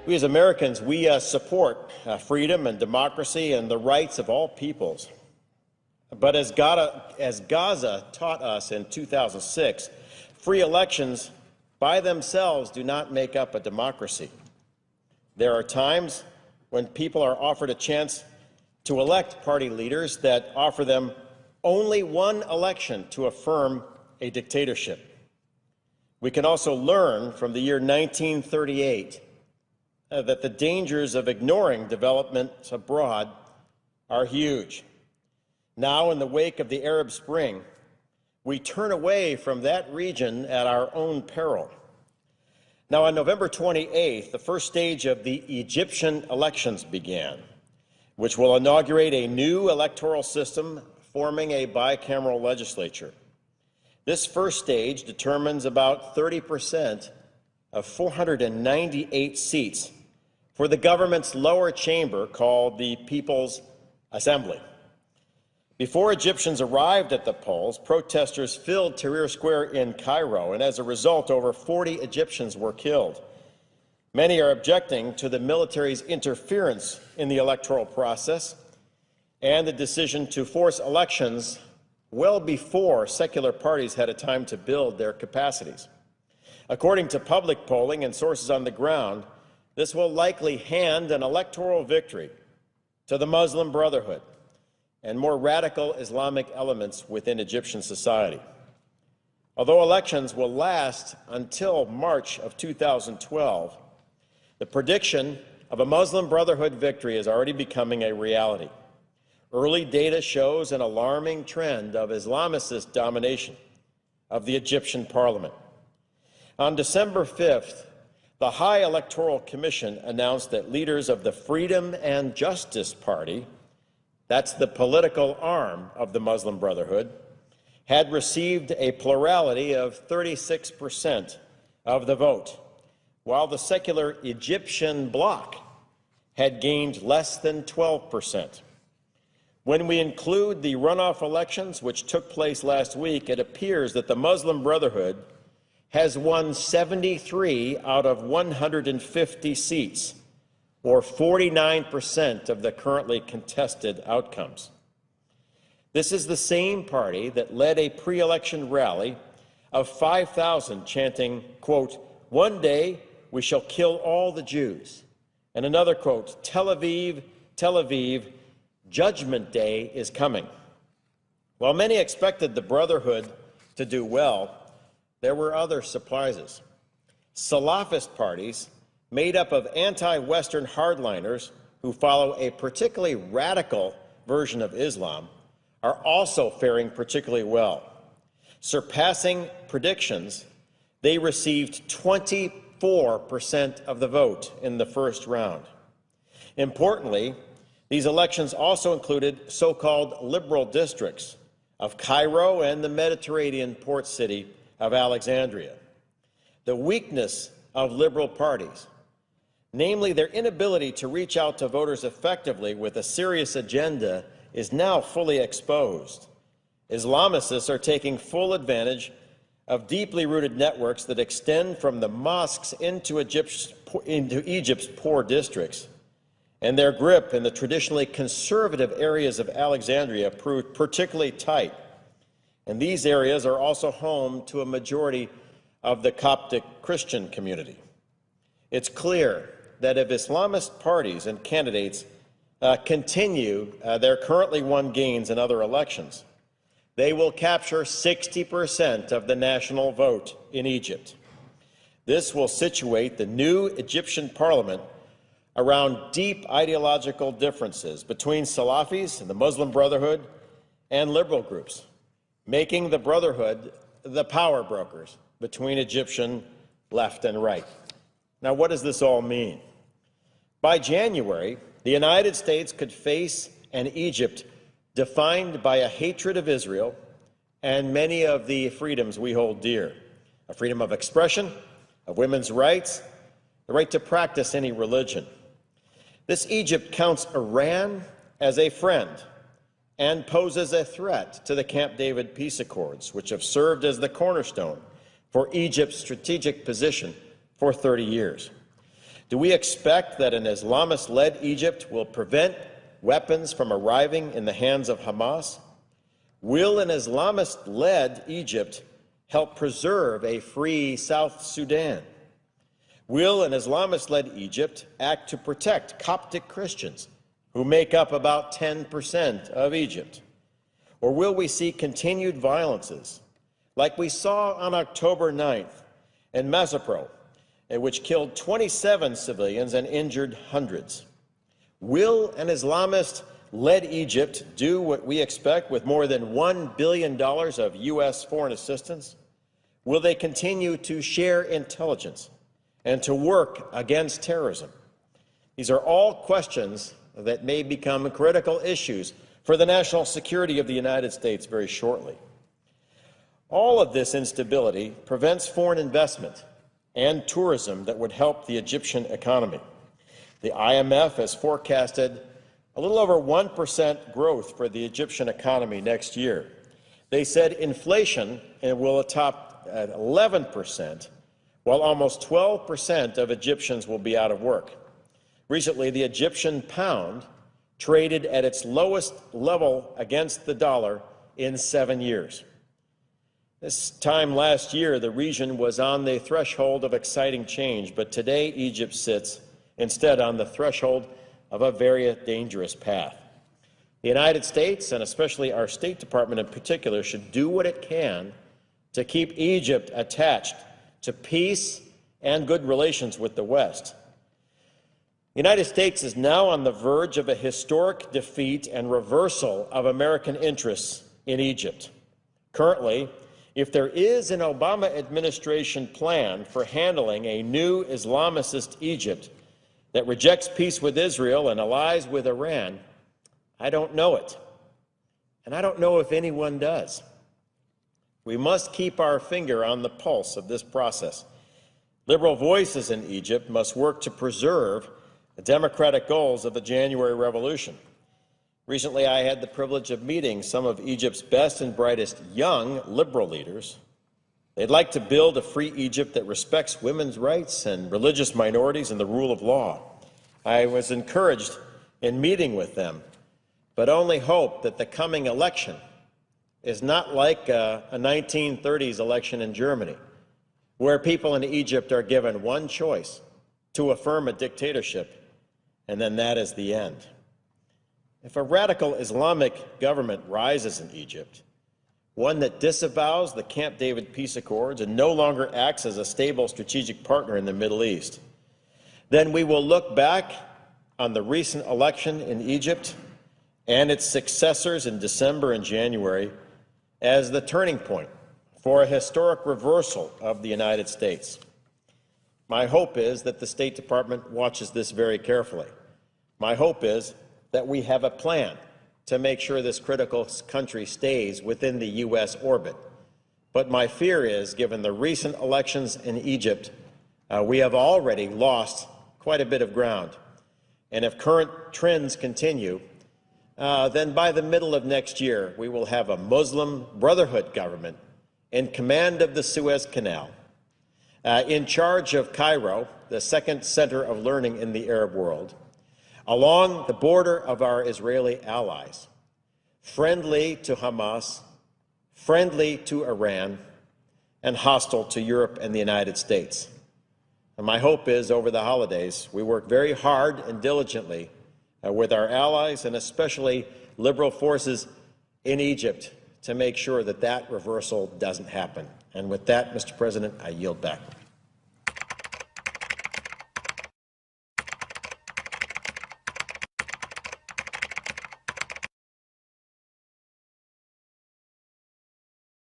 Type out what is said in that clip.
We as Americans, we support freedom and democracy and the rights of all peoples. But as Gaza taught us in 2006, free elections by themselves do not make up a democracy. There are times when people are offered a chance to elect party leaders that offer them only one election to affirm a dictatorship. We can also learn from the year 1938 that the dangers of ignoring developments abroad are huge. Now, in the wake of the Arab Spring, we turn away from that region at our own peril. Now, on November 28th, the first stage of the Egyptian elections began, which will inaugurate a new electoral system forming a bicameral legislature. This first stage determines about 30% of 498 seats for the government's lower chamber called the People's Assembly. Before Egyptians arrived at the polls, protesters filled Tahrir Square in Cairo, and as a result, over 40 Egyptians were killed. Many are objecting to the military's interference in the electoral process and the decision to force elections well before secular parties had a time to build their capacities. According to public polling and sources on the ground, this will likely hand an electoral victory to the Muslim Brotherhood and more radical Islamic elements within Egyptian society. Although elections will last until March of 2012, the prediction of a Muslim Brotherhood victory is already becoming a reality. Early data shows an alarming trend of Islamicist domination of the Egyptian parliament. On December 5th, the High Electoral Commission announced that leaders of the Freedom and Justice Party, that's the political arm of the Muslim Brotherhood, had received a plurality of 36% of the vote, while the secular Egyptian bloc had gained less than 12%. When we include the runoff elections, which took place last week, it appears that the Muslim Brotherhood has won 73 out of 150 seats, or 49% of the currently contested outcomes. This is the same party that led a pre-election rally of 5,000 chanting, quote, "One day we shall kill all the Jews," and another quote, "Tel Aviv, Tel Aviv, Judgment Day is coming." While many expected the Brotherhood to do well, there were other surprises. Salafist parties made up of anti-Western hardliners who follow a particularly radical version of Islam are also faring particularly well. Surpassing predictions, they received 24% of the vote in the first round. Importantly, these elections also included so-called liberal districts of Cairo and the Mediterranean port city of Alexandria. The weakness of liberal parties, namely their inability to reach out to voters effectively with a serious agenda, is now fully exposed. Islamicists are taking full advantage of deeply rooted networks that extend from the mosques into Egypt's poor districts, and their grip in the traditionally conservative areas of Alexandria proved particularly tight. And these areas are also home to a majority of the Coptic Christian community. It's clear that if Islamist parties and candidates continue their currently won gains in other elections, they will capture 60% of the national vote in Egypt. This will situate the new Egyptian parliament around deep ideological differences between Salafis and the Muslim Brotherhood and liberal groups, making the Brotherhood the power brokers between Egyptian left and right. Now, what does this all mean? By January, the United States could face an Egypt defined by a hatred of Israel and many of the freedoms we hold dear: a freedom of expression, of women's rights, the right to practice any religion. This Egypt counts Iran as a friend and poses a threat to the Camp David peace accords, which have served as the cornerstone for Egypt's strategic position for 30 years. Do we expect that an Islamist-led Egypt will prevent weapons from arriving in the hands of Hamas? Will an Islamist-led Egypt help preserve a free South Sudan? Will an Islamist-led Egypt act to protect Coptic Christians, who make up about 10% of Egypt? Or will we see continued violences, like we saw on October 9th in Mazapro, which killed 27 civilians and injured hundreds? Will an Islamist-led Egypt do what we expect with more than $1 billion of U.S. foreign assistance? Will they continue to share intelligence and to work against terrorism? These are all questions that may become critical issues for the national security of the United States very shortly. All of this instability prevents foreign investment and tourism that would help the Egyptian economy. The IMF has forecasted a little over 1% growth for the Egyptian economy next year. They said inflation will top at 11%, while almost 12% of Egyptians will be out of work. Recently, the Egyptian pound traded at its lowest level against the dollar in 7 years. This time last year, the region was on the threshold of exciting change, but today Egypt sits instead on the threshold of a very dangerous path. The United States, and especially our State Department in particular, should do what it can to keep Egypt attached to peace and good relations with the West. The United States is now on the verge of a historic defeat and reversal of American interests in Egypt. Currently, if there is an Obama administration plan for handling a new Islamist Egypt that rejects peace with Israel and allies with Iran, I don't know it. And I don't know if anyone does. We must keep our finger on the pulse of this process. Liberal voices in Egypt must work to preserve the democratic goals of the January Revolution. Recently, I had the privilege of meeting some of Egypt's best and brightest young liberal leaders. They'd like to build a free Egypt that respects women's rights and religious minorities and the rule of law. I was encouraged in meeting with them, but only hope that the coming election is not like a 1930s election in Germany, where people in Egypt are given one choice: to affirm a dictatorship, and then that is the end. If a radical Islamic government rises in Egypt, one that disavows the Camp David peace accords and no longer acts as a stable strategic partner in the Middle East, then we will look back on the recent election in Egypt and its successors in December and January as the turning point for a historic reversal of the United States. My hope is that the State Department watches this very carefully. My hope is that we have a plan to make sure this critical country stays within the U.S. orbit. But my fear is, given the recent elections in Egypt, we have already lost quite a bit of ground. And if current trends continue, then by the middle of next year, we will have a Muslim Brotherhood government in command of the Suez Canal, in charge of Cairo, the second center of learning in the Arab world, along the border of our Israeli allies, friendly to Hamas, friendly to Iran, and hostile to Europe and the United States. And my hope is, over the holidays, we work very hard and diligently with our allies, and especially liberal forces in Egypt, to make sure that that reversal doesn't happen. And with that, Mr. President, I yield back.